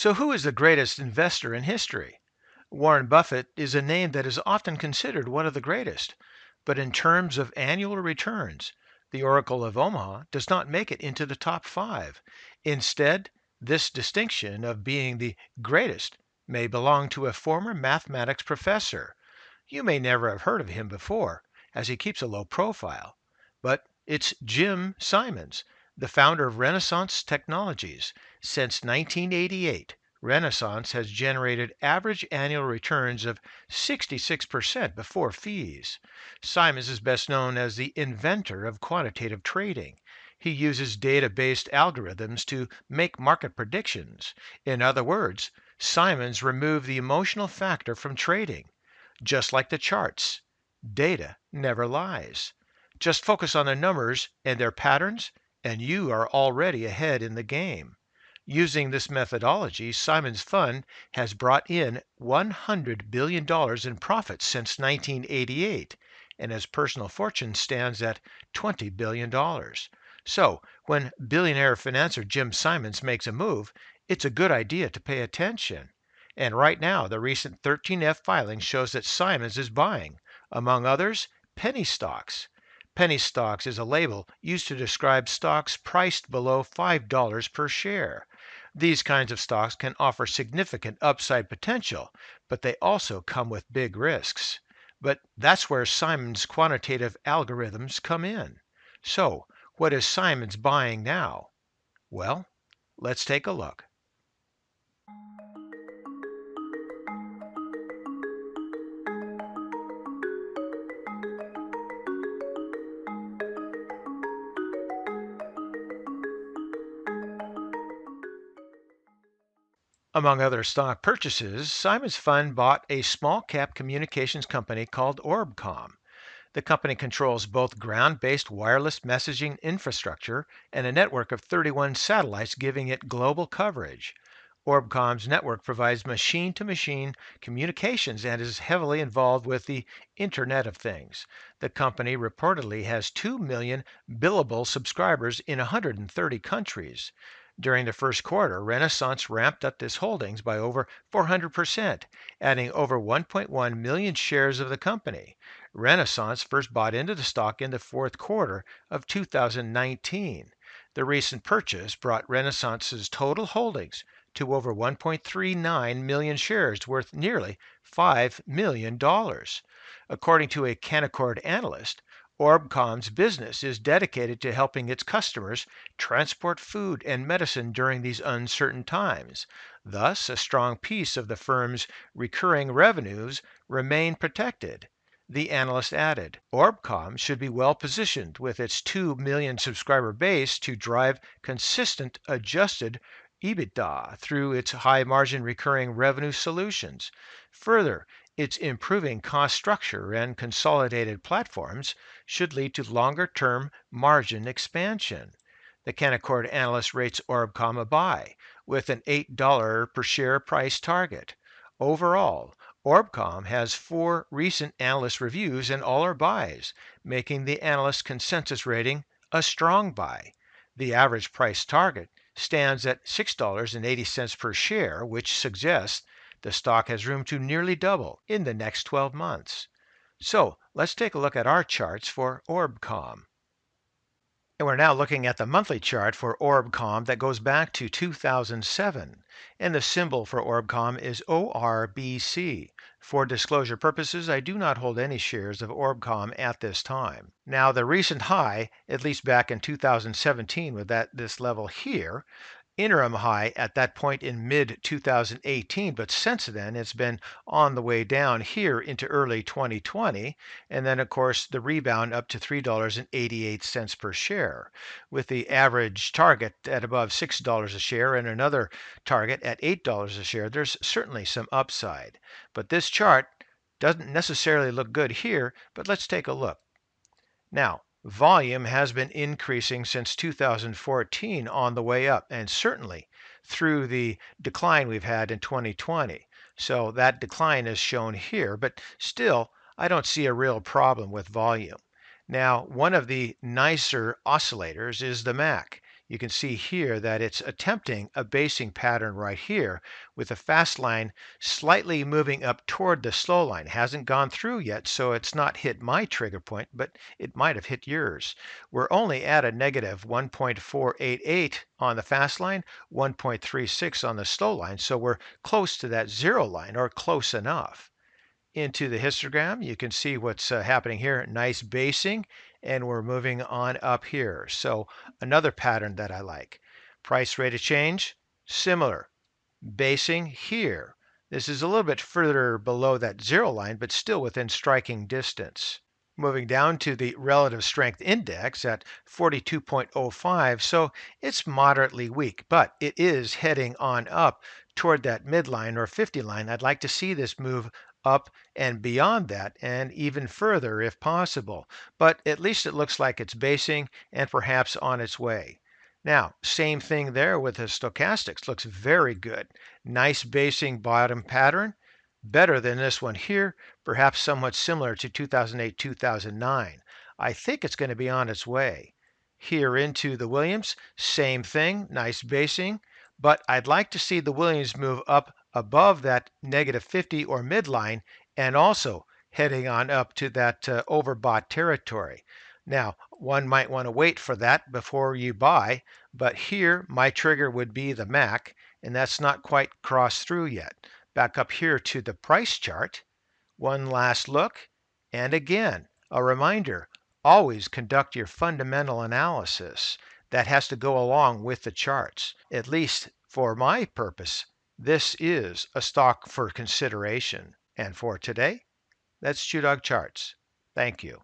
So, who is the greatest investor in history? Warren Buffett is a name that is often considered one of the greatest, but in terms of annual returns, the Oracle of Omaha does not make it into the top five. Instead, this distinction of being the greatest may belong to a former mathematics professor. You may never have heard of him before, as he keeps a low profile, but it's Jim Simons, the founder of Renaissance Technologies. Since 1988, Renaissance has generated average annual returns of 66% before fees. Simons is best known as the inventor of quantitative trading. He uses data-based algorithms to make market predictions. In other words, Simons removed the emotional factor from trading. Just like the charts, data never lies. Just focus on the numbers and their patterns, and you are already ahead in the game. Using this methodology, Simon's Fund has brought in $100 billion in profits since 1988, and his personal fortune stands at $20 billion. So, when billionaire financier Jim Simons makes a move, it's a good idea to pay attention. And right now, the recent 13F filing shows that Simons is buying, among others, penny stocks. Penny stocks is a label used to describe stocks priced below $5 per share. These kinds of stocks can offer significant upside potential, but they also come with big risks. But that's where Simon's quantitative algorithms come in. So, what is Simon's buying now? Well, let's take a look. Among other stock purchases, Simon's Fund bought a small cap communications company called Orbcom. The company controls both ground-based wireless messaging infrastructure and a network of 31 satellites giving it global coverage. Orbcom's network provides machine-to-machine communications and is heavily involved with the Internet of Things. The company reportedly has 2 million billable subscribers in 130 countries. During the first quarter, Renaissance ramped up its holdings by over 400%, adding over 1.1 million shares of the company. Renaissance first bought into the stock in the fourth quarter of 2019. The recent purchase brought Renaissance's total holdings to over 1.39 million shares worth nearly $5 million. According to a Canaccord analyst, Orbcom's business is dedicated to helping its customers transport food and medicine during these uncertain times. Thus, a strong piece of the firm's recurring revenues remain protected. The analyst added, Orbcom should be well positioned with its 2 million subscriber base to drive consistent adjusted EBITDA through its high margin recurring revenue solutions. Further, its improving cost structure and consolidated platforms should lead to longer term margin expansion. The Canaccord analyst rates Orbcom a buy with an $8 per share price target. Overall, Orbcom has 4 recent analyst reviews and all are buys, making the analyst consensus rating a strong buy. The average price target stands at $6.80 per share, which suggests the stock has room to nearly double in the next 12 months. So let's take a look at our charts for Orbcom. And we're now looking at the monthly chart for Orbcom that goes back to 2007. And the symbol for Orbcom is ORBC. For disclosure purposes, I do not hold any shares of Orbcom at this time. Now, the recent high, at least back in 2017 with this level here, interim high at that point in mid 2018, but since then it's been on the way down here into early 2020, and then of course the rebound up to $3.88 per share, with the average target at above $6 a share and another target at $8 a share. There's certainly some upside, but this chart doesn't necessarily look good here, but let's take a look. Now, volume has been increasing since 2014 on the way up, and certainly through the decline we've had in 2020. So that decline is shown here, but still, I don't see a real problem with volume. Now, one of the nicer oscillators is the MAC. You can see here that it's attempting a basing pattern right here with the fast line slightly moving up toward the slow line. It hasn't gone through yet, so it's not hit my trigger point, but it might have hit yours. We're only at a negative 1.488 on the fast line, 1.36 on the slow line, so we're close to that zero line or close enough. Into the histogram, you can see what's happening here. Nice basing, and we're moving on up here. So another pattern that I like. Price rate of change, similar. Basing here. This is a little bit further below that zero line, but still within striking distance. Moving down to the relative strength index at 42.05, so it's moderately weak, but it is heading on up toward that midline or 50 line. I'd like to see this move up and beyond that and even further if possible, but at least it looks like it's basing and perhaps on its way. Now, same thing there with the stochastics. Looks very good. Nice basing bottom pattern. Better than this one here, perhaps somewhat similar to 2008, 2009. I think it's going to be on its way. Here into the Williams, same thing, nice basing, but I'd like to see the Williams move up above that negative 50 or midline and also heading on up to that overbought territory. Now, one might want to wait for that before you buy, but here my trigger would be the MAC, and that's not quite crossed through yet. Back up here to the price chart. One last look. And again, a reminder, always conduct your fundamental analysis. That has to go along with the charts. At least for my purpose, this is a stock for consideration. And for today, that's ChewDog Charts. Thank you.